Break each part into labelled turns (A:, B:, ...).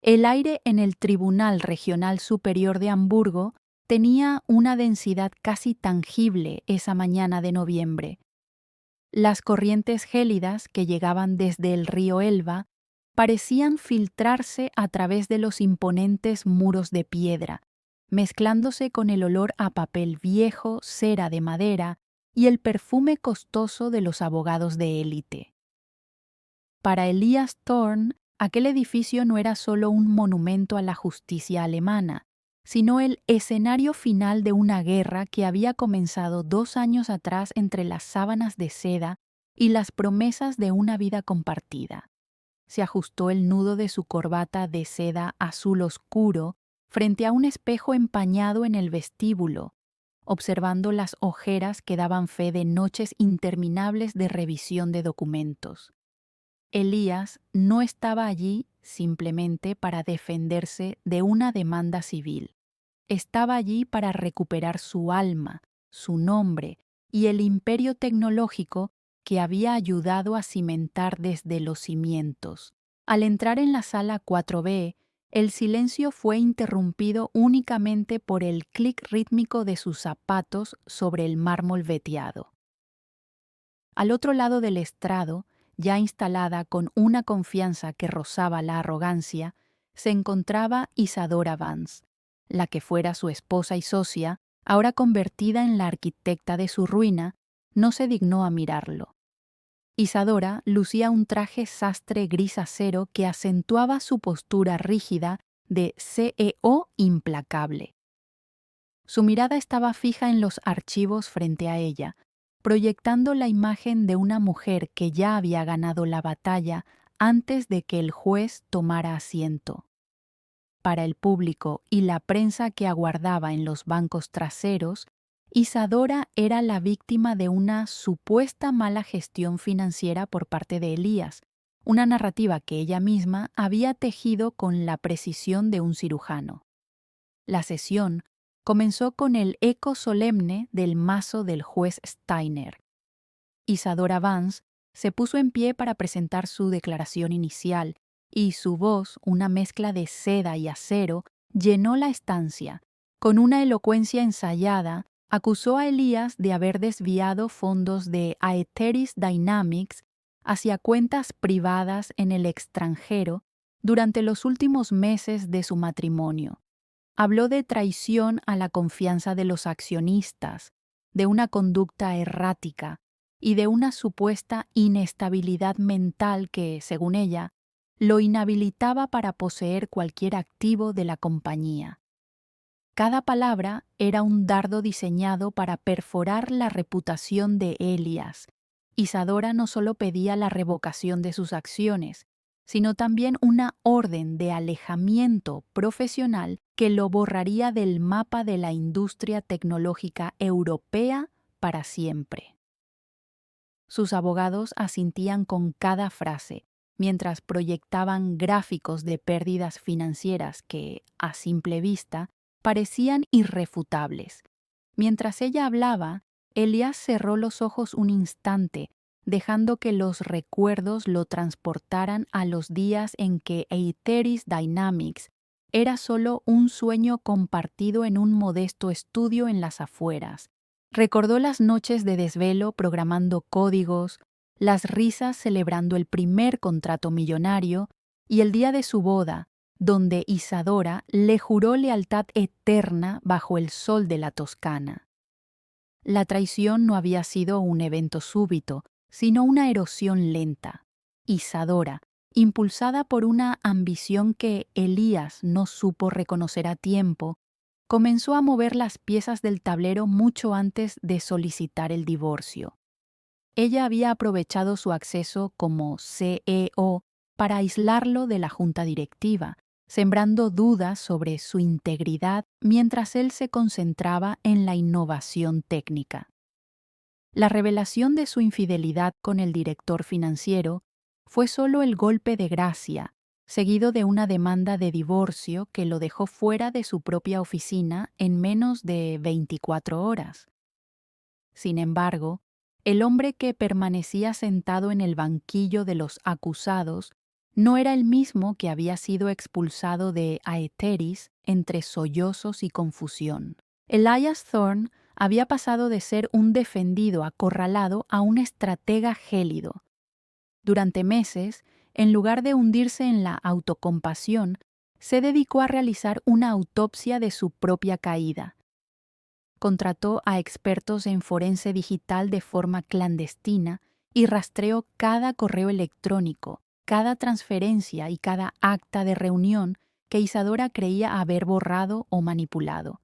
A: El aire en el Tribunal Regional Superior de Hamburgo tenía una densidad casi tangible esa mañana de noviembre. Las corrientes gélidas que llegaban desde el río Elba parecían filtrarse a través de los imponentes muros de piedra, mezclándose con el olor a papel viejo, cera de madera y el perfume costoso de los abogados de élite. Para Elias Thorn, aquel edificio no era solo un monumento a la justicia alemana, sino el escenario final de una guerra que había comenzado 2 años atrás entre las sábanas de seda y las promesas de una vida compartida. Se ajustó el nudo de su corbata de seda azul oscuro frente a un espejo empañado en el vestíbulo, observando las ojeras que daban fe de noches interminables de revisión de documentos. Elías no estaba allí simplemente para defenderse de una demanda civil. Estaba allí para recuperar su alma, su nombre y el imperio tecnológico que había ayudado a cimentar desde los cimientos. Al entrar en la sala 4B, el silencio fue interrumpido únicamente por el clic rítmico de sus zapatos sobre el mármol veteado. Al otro lado del estrado, ya instalada con una confianza que rozaba la arrogancia, se encontraba Isadora Vance, la que fuera su esposa y socia, ahora convertida en la arquitecta de su ruina. No se dignó a mirarlo. Isadora lucía un traje sastre gris acero que acentuaba su postura rígida de CEO implacable. Su mirada estaba fija en los archivos frente a ella, proyectando la imagen de una mujer que ya había ganado la batalla antes de que el juez tomara asiento. Para el público y la prensa que aguardaba en los bancos traseros, Isadora era la víctima de una supuesta mala gestión financiera por parte de Elías, una narrativa que ella misma había tejido con la precisión de un cirujano. La sesión comenzó con el eco solemne del mazo del juez Steiner. Isadora Vance se puso en pie para presentar su declaración inicial, y su voz, una mezcla de seda y acero, llenó la estancia. Con una elocuencia ensayada, acusó a Elías de haber desviado fondos de Aetheris Dynamics hacia cuentas privadas en el extranjero durante los últimos meses de su matrimonio. Habló de traición a la confianza de los accionistas, de una conducta errática y de una supuesta inestabilidad mental que, según ella, lo inhabilitaba para poseer cualquier activo de la compañía. Cada palabra era un dardo diseñado para perforar la reputación de Elías. Isadora no solo pedía la revocación de sus acciones, sino también una orden de alejamiento profesional que lo borraría del mapa de la industria tecnológica europea para siempre. Sus abogados asintían con cada frase, mientras proyectaban gráficos de pérdidas financieras que, a simple vista, parecían irrefutables. Mientras ella hablaba, Elías cerró los ojos un instante, dejando que los recuerdos lo transportaran a los días en que Aetheris Dynamics era solo un sueño compartido en un modesto estudio en las afueras. Recordó las noches de desvelo programando códigos, las risas celebrando el primer contrato millonario y el día de su boda, donde Isadora le juró lealtad eterna bajo el sol de la Toscana. La traición no había sido un evento súbito, sino una erosión lenta. Isadora, impulsada por una ambición que Elías no supo reconocer a tiempo, comenzó a mover las piezas del tablero mucho antes de solicitar el divorcio. Ella había aprovechado su acceso como CEO para aislarlo de la junta directiva, sembrando dudas sobre su integridad mientras él se concentraba en la innovación técnica. La revelación de su infidelidad con el director financiero fue solo el golpe de gracia, seguido de una demanda de divorcio que lo dejó fuera de su propia oficina en menos de 24 horas. Sin embargo, el hombre que permanecía sentado en el banquillo de los acusados no era el mismo que había sido expulsado de Aetheris entre sollozos y confusión. Elias Thorne había pasado de ser un defendido acorralado a un estratega gélido. Durante meses, en lugar de hundirse en la autocompasión, se dedicó a realizar una autopsia de su propia caída. Contrató a expertos en forense digital de forma clandestina y rastreó cada correo electrónico, cada transferencia y cada acta de reunión que Isadora creía haber borrado o manipulado.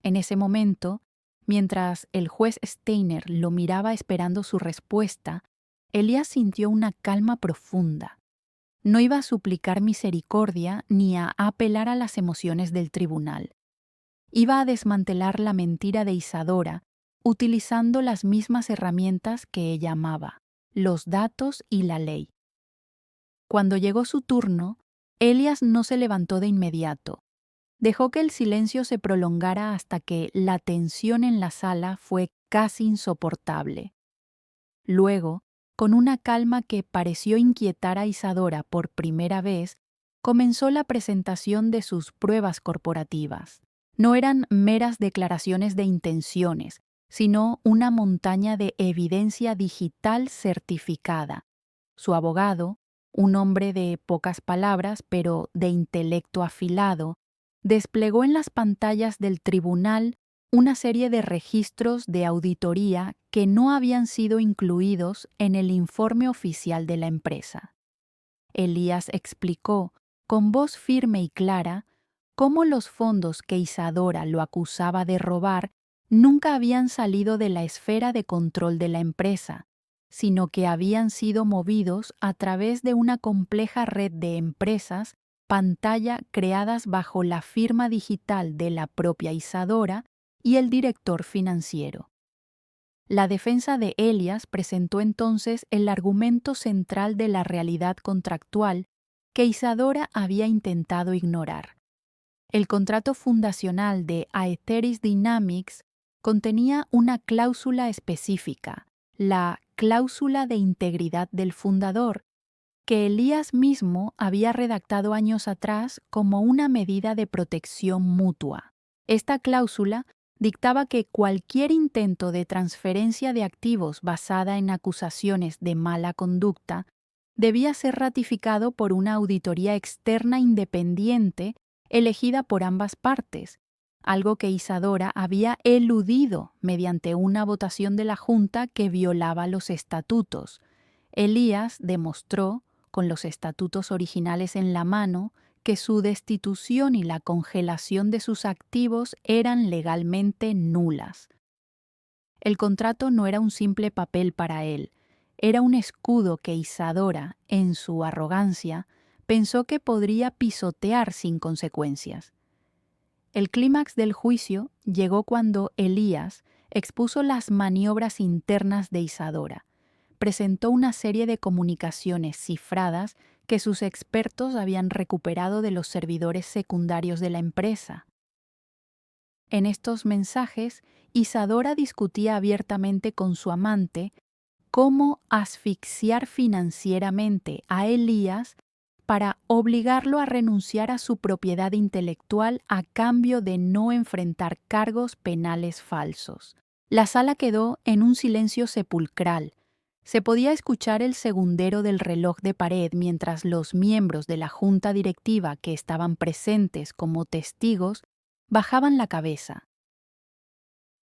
A: En ese momento, mientras el juez Steiner lo miraba esperando su respuesta, Elias sintió una calma profunda. No iba a suplicar misericordia ni a apelar a las emociones del tribunal. Iba a desmantelar la mentira de Isadora utilizando las mismas herramientas que ella amaba, los datos y la ley. Cuando llegó su turno, Elias no se levantó de inmediato. Dejó que el silencio se prolongara hasta que la tensión en la sala fue casi insoportable. Luego, con una calma que pareció inquietar a Isadora por primera vez, comenzó la presentación de sus pruebas corporativas. No eran meras declaraciones de intenciones, sino una montaña de evidencia digital certificada. Su abogado, un hombre de pocas palabras pero de intelecto afilado, desplegó en las pantallas del tribunal una serie de registros de auditoría que no habían sido incluidos en el informe oficial de la empresa. Elias explicó, con voz firme y clara, cómo los fondos que Isadora lo acusaba de robar nunca habían salido de la esfera de control de la empresa, sino que habían sido movidos a través de una compleja red de empresas pantalla creadas bajo la firma digital de la propia Isadora y el director financiero. La defensa de Elias presentó entonces el argumento central de la realidad contractual que Isadora había intentado ignorar. El contrato fundacional de Aetheris Dynamics contenía una cláusula específica, la cláusula de integridad del fundador, que Elias mismo había redactado años atrás como una medida de protección mutua. Esta cláusula dictaba que cualquier intento de transferencia de activos basada en acusaciones de mala conducta debía ser ratificado por una auditoría externa independiente elegida por ambas partes, algo que Isadora había eludido mediante una votación de la Junta que violaba los estatutos. Elias demostró, con los estatutos originales en la mano, que su destitución y la congelación de sus activos eran legalmente nulas. El contrato no era un simple papel para él, era un escudo que Isadora, en su arrogancia, pensó que podría pisotear sin consecuencias. El clímax del juicio llegó cuando Elias expuso las maniobras internas de Isadora. Presentó una serie de comunicaciones cifradas que sus expertos habían recuperado de los servidores secundarios de la empresa. En estos mensajes, Isadora discutía abiertamente con su amante cómo asfixiar financieramente a Elias para obligarlo a renunciar a su propiedad intelectual a cambio de no enfrentar cargos penales falsos. La sala quedó en un silencio sepulcral. Se podía escuchar el segundero del reloj de pared mientras los miembros de la junta directiva que estaban presentes como testigos bajaban la cabeza.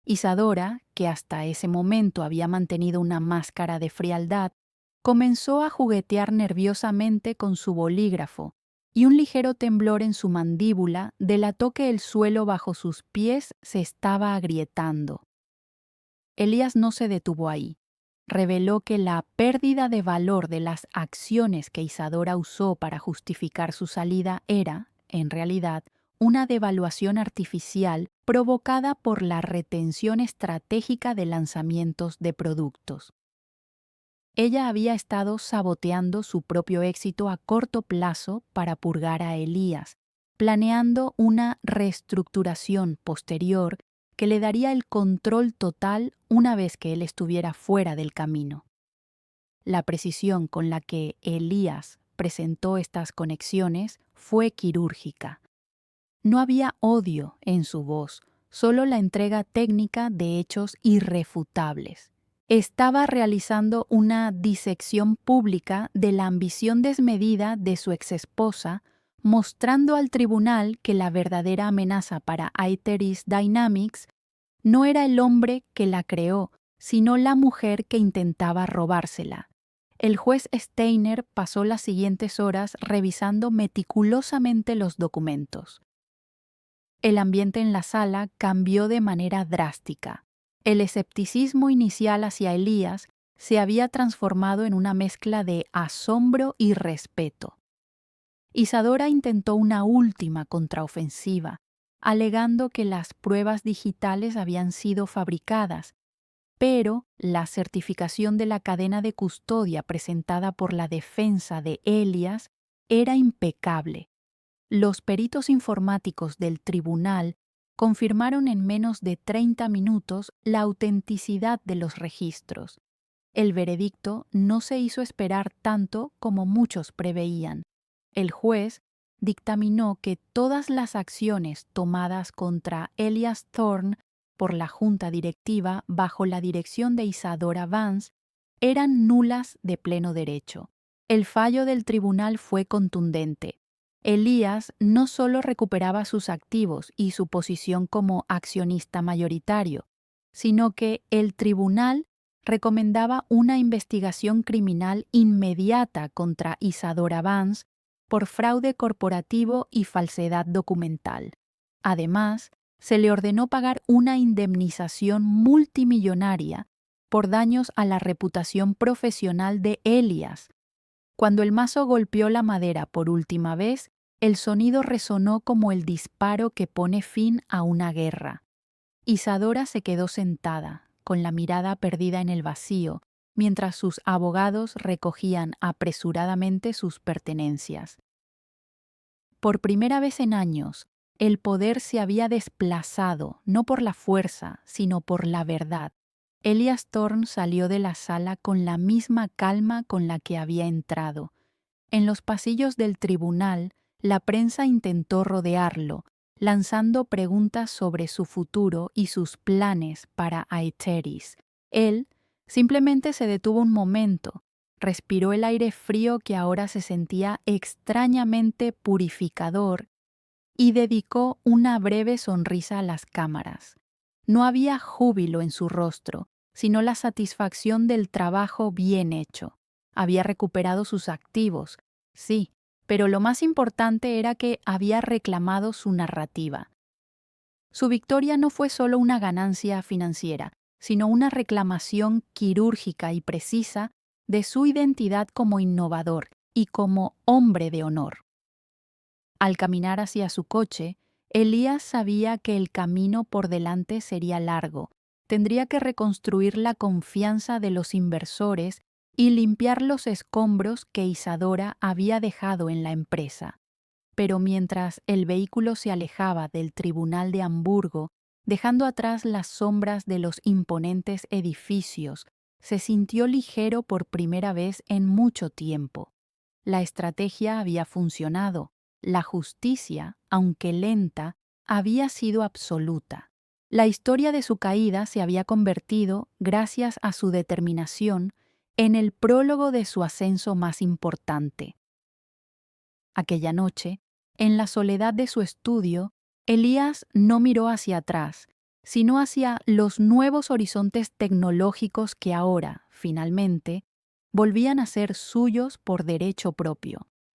A: Isadora, que hasta ese momento había mantenido una máscara de frialdad, comenzó a juguetear nerviosamente con su bolígrafo y un ligero temblor en su mandíbula delató que el suelo bajo sus pies se estaba agrietando. Elias no se detuvo ahí. Reveló que la pérdida de valor de las acciones que Isadora usó para justificar su salida era, en realidad, una devaluación artificial provocada por la retención estratégica de lanzamientos de productos. Ella había estado saboteando su propio éxito a corto plazo para purgar a Elias, planeando una reestructuración posterior que le daría el control total una vez que él estuviera fuera del camino. La precisión con la que Elias presentó estas conexiones fue quirúrgica. No había odio en su voz, solo la entrega técnica de hechos irrefutables. Estaba realizando una disección pública de la ambición desmedida de su exesposa, mostrando al tribunal que la verdadera amenaza para Iteris Dynamics no era el hombre que la creó, sino la mujer que intentaba robársela. El juez Steiner pasó las siguientes horas revisando meticulosamente los documentos. El ambiente en la sala cambió de manera drástica. El escepticismo inicial hacia Elías se había transformado en una mezcla de asombro y respeto. Isadora intentó una última contraofensiva, alegando que las pruebas digitales habían sido fabricadas, pero la certificación de la cadena de custodia presentada por la defensa de Elias era impecable. Los peritos informáticos del tribunal confirmaron en menos de 30 minutos la autenticidad de los registros. El veredicto no se hizo esperar tanto como muchos preveían. El juez dictaminó que todas las acciones tomadas contra Elias Thorne por la junta directiva bajo la dirección de Isadora Vance eran nulas de pleno derecho. El fallo del tribunal fue contundente. Elías no solo recuperaba sus activos y su posición como accionista mayoritario, sino que el tribunal recomendaba una investigación criminal inmediata contra Isadora Vance por fraude corporativo y falsedad documental. Además, se le ordenó pagar una indemnización multimillonaria por daños a la reputación profesional de Elias. Cuando el mazo golpeó la madera por última vez, el sonido resonó como el disparo que pone fin a una guerra. Isadora se quedó sentada, con la mirada perdida en el vacío, mientras sus abogados recogían apresuradamente sus pertenencias. Por primera vez en años, el poder se había desplazado, no por la fuerza, sino por la verdad. Elias Thorne salió de la sala con la misma calma con la que había entrado. En los pasillos del tribunal, la prensa intentó rodearlo, lanzando preguntas sobre su futuro y sus planes para Iteris. Él simplemente se detuvo un momento, respiró el aire frío que ahora se sentía extrañamente purificador y dedicó una breve sonrisa a las cámaras. No había júbilo en su rostro, sino la satisfacción del trabajo bien hecho. Había recuperado sus activos, sí, pero lo más importante era que había reclamado su narrativa. Su victoria no fue solo una ganancia financiera, sino una reclamación quirúrgica y precisa de su identidad como innovador y como hombre de honor. Al caminar hacia su coche, Elías sabía que el camino por delante sería largo. Tendría que reconstruir la confianza de los inversores y limpiar los escombros que Isadora había dejado en la empresa. Pero mientras el vehículo se alejaba del tribunal de Hamburgo, dejando atrás las sombras de los imponentes edificios, se sintió ligero por primera vez en mucho tiempo. La estrategia había funcionado. La justicia, aunque lenta, había sido absoluta. La historia de su caída se había convertido, gracias a su determinación, en el prólogo de su ascenso más importante. Aquella noche, en la soledad de su estudio, Elías no miró hacia atrás, sino hacia los nuevos horizontes tecnológicos que ahora, finalmente, volvían a ser suyos por derecho propio.